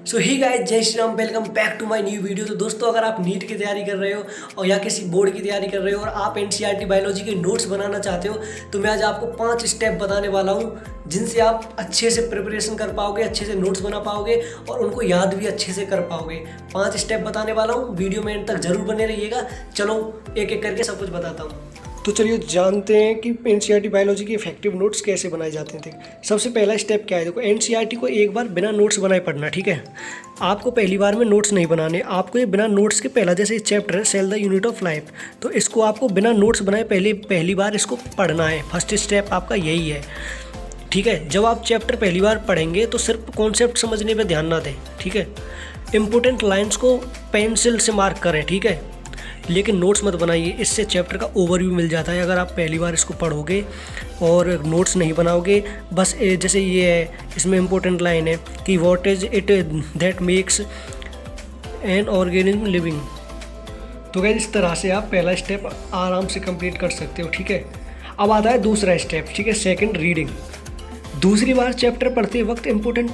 सो hi guys, जय Shri Ram, welcome back to my new video. तो दोस्तों, अगर आप नीट की तैयारी कर रहे हो और या किसी बोर्ड की तैयारी कर रहे हो और आप एनसीईआरटी बायोलॉजी के नोट्स बनाना चाहते हो, तो मैं आज आपको 5 स्टेप बताने वाला हूँ जिनसे आप अच्छे से प्रिपरेशन कर पाओगे, अच्छे से नोट्स बना पाओगे और उनको याद भी अच्छे से कर पाओगे। 5 स्टेप बताने वाला हूँ, वीडियो में एंड तक जरूर बने रहिएगा। चलो एक एक करके सब कुछ बताता हूँ। तो चलिए जानते हैं कि एनसीईआरटी बायोलॉजी के इफेक्टिव नोट्स कैसे बनाए जाते थे। सबसे पहला स्टेप क्या है, देखो एनसीईआरटी को एक बार बिना नोट्स बनाए पढ़ना, ठीक है। आपको पहली बार में नोट्स नहीं बनाने, आपको ये बिना नोट्स के पहला जैसे चैप्टर है cell the unit of life, तो इसको आपको बिना नोट्स बनाए पहली बार इसको पढ़ना है। फर्स्ट स्टेप आपका यही है, ठीक है। जब आप चैप्टर पहली बार पढ़ेंगे तो सिर्फ कॉन्सेप्ट समझने पर ध्यान ना दें, ठीक है। इंपॉर्टेंट लाइन्स को पेंसिल से मार्क करें, ठीक है, लेकिन नोट्स मत बनाइए। इससे चैप्टर का ओवरव्यू मिल जाता है अगर आप पहली बार इसको पढ़ोगे और नोट्स नहीं बनाओगे। बस जैसे ये है, इसमें इम्पोर्टेंट लाइन है कि what is it that makes an organism living. तो गाइस इस तरह से आप पहला स्टेप आराम से कंप्लीट कर सकते हो, ठीक है। अब आता है दूसरा स्टेप, ठीक है, सेकंड रीडिंग। दूसरी बार चैप्टर पढ़ते वक्त important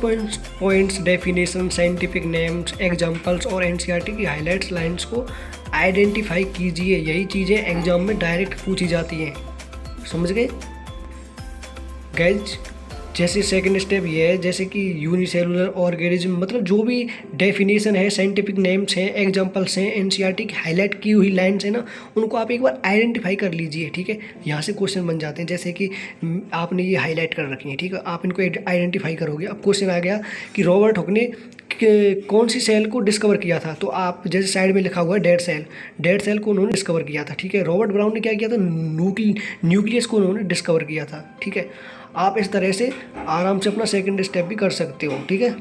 points, definition, scientific names, examples और एनसीईआरटी की हाइलाइट्स लाइंस को आइडेंटिफाई कीजिए। यही चीज़ें एग्जाम में डायरेक्ट पूछी जाती हैं, समझ गए गाइज। जैसे सेकंड स्टेप ये है, जैसे कि यूनिसेलुलर ऑर्गेनिज्म, मतलब जो भी डेफिनेशन है, साइंटिफिक नेम्स हैं, एग्जांपल्स हैं, एनसीईआरटी की हाईलाइट की हुई लाइन्स है ना, उनको आप एक बार आइडेंटिफाई कर लीजिए, ठीक है। यहाँ से क्वेश्चन बन जाते हैं, जैसे कि आपने ये हाईलाइट कर रखी है, ठीक है, आप इनको आइडेंटिफाई करोगे। अब क्वेश्चन आ गया कि रॉबर्ट हुक ने कौन सी सेल को डिस्कवर किया था, तो आप जैसे साइड में लिखा हुआ है डेड सेल को उन्होंने डिस्कवर किया था, ठीक है। रॉबर्ट ब्राउन ने क्या किया था, न्यूक्लियस को उन्होंने डिस्कवर किया था, ठीक है। आप इस तरह से आराम से अपना सेकंड स्टेप भी कर सकते हो, ठीक है।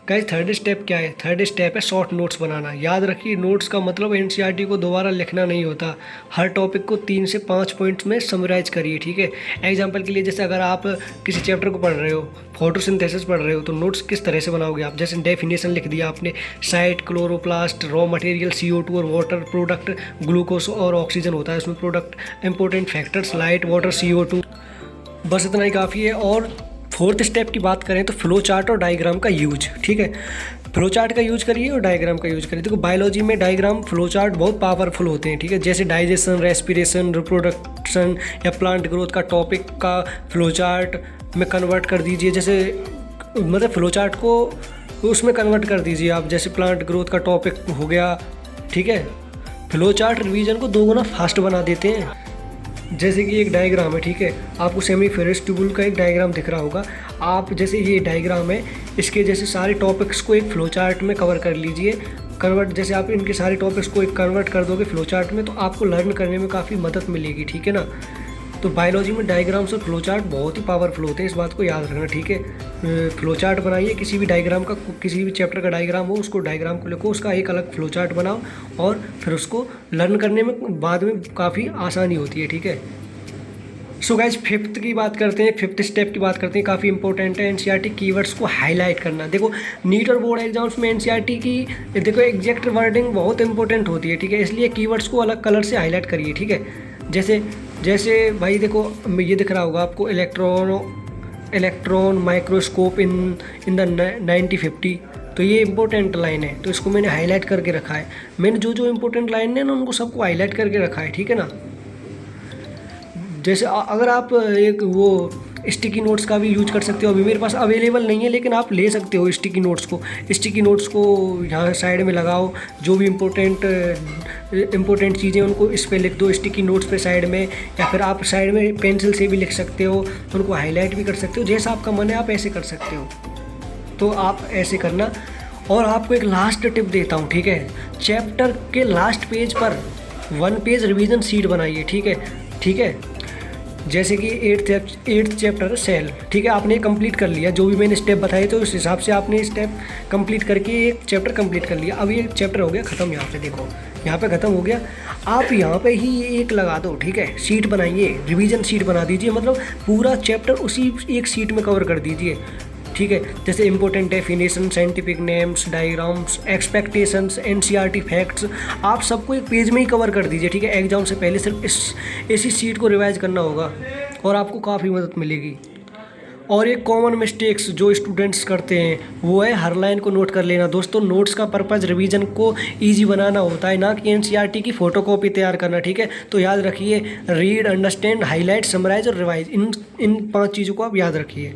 गाइस थर्ड स्टेप क्या है, थर्ड स्टेप है शॉर्ट नोट्स बनाना। याद रखिए, नोट्स का मतलब एनसीईआरटी को दोबारा लिखना नहीं होता। हर टॉपिक को 3 से 5 पॉइंट्स में समराइज करिए, ठीक है। एग्जांपल के लिए, जैसे अगर आप किसी चैप्टर को पढ़ रहे हो, फोटोसिंथेसिस पढ़ रहे हो, तो नोट्स किस तरह से बनाओगे आप। जैसे डेफिनेशन लिख दिया आपने, site, chloroplast, raw material, CO2 और वाटर, प्रोडक्ट ग्लूकोज और ऑक्सीजन होता है उसमें, product important factors, light, water, CO2, बस इतना ही काफ़ी है। और फोर्थ स्टेप की बात करें तो फ्लो चार्ट और डायग्राम का यूज, ठीक है। फ्लो चार्ट का यूज करिए और डायग्राम का यूज करिए। देखो बायोलॉजी में डायग्राम, फ्लो चार्ट बहुत पावरफुल होते हैं, ठीक है। जैसे डाइजेशन, रेस्पिरेशन, रिप्रोडक्शन या प्लांट ग्रोथ का टॉपिक का फ्लो चार्ट में कन्वर्ट कर दीजिए। जैसे मतलब फ्लो चार्ट को उसमें कन्वर्ट कर दीजिए आप, जैसे प्लांट ग्रोथ का टॉपिक हो गया, ठीक है। फ्लो चार्ट रिवीजन को 2 गुना फास्ट बना देते हैं। जैसे कि एक डायग्राम है, ठीक है, आपको सेमीफेरस ट्यूबुल का एक डायग्राम दिख रहा होगा। आप जैसे ये डायग्राम है, इसके जैसे सारे टॉपिक्स को एक फ्लो चार्ट में कवर कर लीजिए। कन्वर्ट, जैसे आप इनके सारे टॉपिक्स को एक कन्वर्ट कर दोगे फ्लो चार्ट में, तो आपको लर्न करने में काफ़ी मदद मिलेगी, ठीक है ना। तो बायोलॉजी में डायग्राम्स और फ्लो चार्ट बहुत ही पावरफुल होते हैं, इस बात को याद रखना, ठीक है। फ्लो चार्ट बनाइए, किसी भी डायग्राम का, किसी भी चैप्टर का डायग्राम हो, उसको डायग्राम को लिखो, उसका एक अलग फ्लो चार्ट बनाओ और फिर उसको लर्न करने में बाद में काफ़ी आसानी होती है, ठीक है। सो गाइज फिफ्थ की बात करते हैं, फिफ्थ स्टेप की बात करते हैं, काफ़ी इंपॉर्टेंट है एनसीईआरटी कीवर्ड्स को हाईलाइट करना। देखो नीट और बोर्ड एग्जाम्स में एनसीईआरटी की देखो एग्जैक्ट वर्डिंग बहुत इंपॉर्टेंट होती है, ठीक है, इसलिए कीवर्ड्स को अलग कलर से हाईलाइट करिए, ठीक है। जैसे भाई देखो ये दिख रहा होगा आपको, इलेक्ट्रॉन माइक्रोस्कोप इन द 1950, तो ये इंपॉर्टेंट लाइन है, तो इसको मैंने हाईलाइट करके रखा है। मैंने जो इंपॉर्टेंट लाइन है ना, उनको सबको हाईलाइट करके रखा है, ठीक है ना। जैसे अगर आप एक वो स्टिकी नोट्स का भी यूज कर सकते हो, अभी मेरे पास अवेलेबल नहीं है, लेकिन आप ले सकते हो स्टिकी नोट्स को यहाँ साइड में लगाओ। जो भी इम्पोर्टेंट चीज़ें उनको इस पे लिख दो स्टिकी नोट्स पे साइड में, या फिर आप साइड में पेंसिल से भी लिख सकते हो, उनको हाईलाइट भी कर सकते हो, जैसा आपका मन है आप ऐसे कर सकते हो, तो आप ऐसे करना। और आपको एक लास्ट टिप देता हूँ, ठीक है, चैप्टर के लास्ट पेज पर 1 पेज रिवीजन शीट बनाइए, ठीक है। जैसे कि 8th चैप्टर सेल, ठीक है, आपने कंप्लीट कर लिया, जो भी मैंने स्टेप बताए तो उस हिसाब से आपने स्टेप कंप्लीट करके एक चैप्टर कंप्लीट कर लिया। अब ये चैप्टर हो गया ख़त्म, यहाँ पे देखो, यहाँ पे ख़त्म हो गया। आप यहाँ पे ही एक लगा दो, ठीक है, शीट बनाइए, रिवीजन शीट बना दीजिए, मतलब पूरा चैप्टर उसी एक शीट में कवर कर दीजिए, ठीक है। जैसे important definition, scientific names, diagrams, expectations, NCERT facts, आप सबको एक पेज में ही कवर कर दीजिए, ठीक है। एग्जाम से पहले सिर्फ इसी शीट को रिवाइज करना होगा और आपको काफ़ी मदद मिलेगी। और एक कॉमन मिस्टेक्स जो स्टूडेंट्स करते हैं वो है हर लाइन को नोट कर लेना। दोस्तों नोट्स का पर्पज़ रिवीजन को इजी बनाना होता है, ना कि एनसीईआरटी की फ़ोटोकॉपी तैयार करना, ठीक है। तो याद रखिए, रीड, अंडरस्टैंड, हाईलाइट, समराइज और रिवाइज, इन 5 चीज़ों को आप याद रखिए।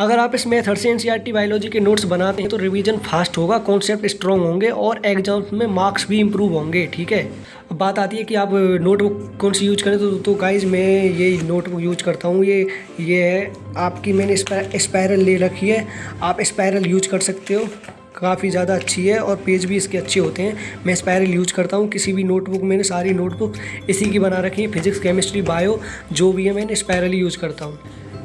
अगर आप इस मेथड से एनसीईआरटी बायोलॉजी के नोट्स बनाते हैं तो रिवीजन फास्ट होगा, कॉन्सेप्ट स्ट्रॉन्ग होंगे और एग्जाम्स में मार्क्स भी इम्प्रूव होंगे, ठीक है। अब बात आती है कि आप नोटबुक कौन सी यूज करें, तो गाइज मैं ये नोटबुक यूज करता हूँ। ये है आपकी, मैंने स्पायरल ले रखी है, आप स्पायरल यूज कर सकते हो, काफ़ी ज़्यादा अच्छी है और पेज भी इसके अच्छे होते हैं। मैं स्पायरल यूज करता हूँ किसी भी नोटबुक, मैंने सारी नोटबुक इसी की बना रखी है, फिजिक्स, केमिस्ट्री, बायो जो भी है मैंने स्पायरल यूज करता हूँ।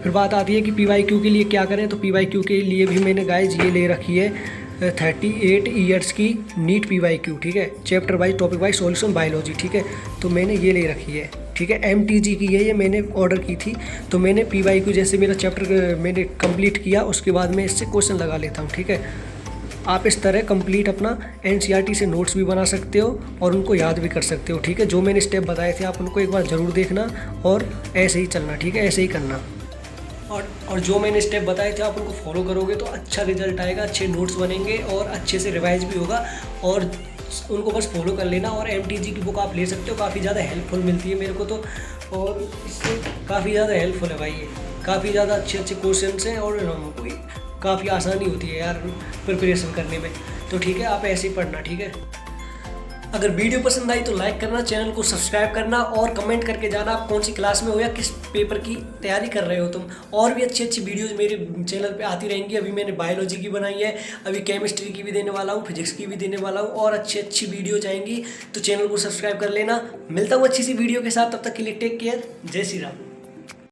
फिर बात आती है कि PYQ के लिए क्या करें, तो PYQ के लिए भी मैंने गाइज ये ले रखी है 38 ईयर्स की नीट PYQ, ठीक है, chapter wise, topic wise solution biology, ठीक है। तो मैंने ये ले रखी है, ठीक है। MTG की है, ये मैंने ऑर्डर की थी। तो मैंने PYQ जैसे मेरा चैप्टर मैंने कंप्लीट किया उसके बाद मैं इससे क्वेश्चन लगा लेता हूँ, ठीक है। आप इस तरह कंप्लीट अपना एनसीईआरटी से नोट्स भी बना सकते हो और उनको याद भी कर सकते हो, ठीक है। जो मैंने स्टेप बताए थे आप उनको एक बार ज़रूर देखना और ऐसे ही चलना, ठीक है, ऐसे ही करना। और जो मैंने स्टेप बताए थे आप उनको फॉलो करोगे तो अच्छा रिजल्ट आएगा, अच्छे नोट्स बनेंगे और अच्छे से रिवाइज भी होगा। और उनको बस फॉलो कर लेना। और MTG की बुक आप ले सकते हो, काफ़ी ज़्यादा हेल्पफुल मिलती है मेरे को तो, और इससे काफ़ी ज़्यादा हेल्पफुल है भाई। ये काफ़ी ज़्यादा अच्छे क्वेश्चन हैं और काफ़ी आसानी होती है यार प्रिपरेशन करने में। तो ठीक है, आप ऐसे ही पढ़ना, ठीक है। अगर वीडियो पसंद आई तो लाइक करना, चैनल को सब्सक्राइब करना और कमेंट करके जाना आप कौन सी क्लास में हो या किस पेपर की तैयारी कर रहे हो तुम। और भी अच्छी अच्छी वीडियोस मेरे चैनल पे आती रहेंगी। अभी मैंने बायोलॉजी की बनाई है, अभी केमिस्ट्री की भी देने वाला हूँ, फिजिक्स की भी देने वाला हूँ और अच्छी वीडियोज आएंगी। तो चैनल को सब्सक्राइब कर लेना। मिलता हूँ अच्छी सी वीडियो के साथ, तब तक के लिए टेक केयर, जय श्री राम।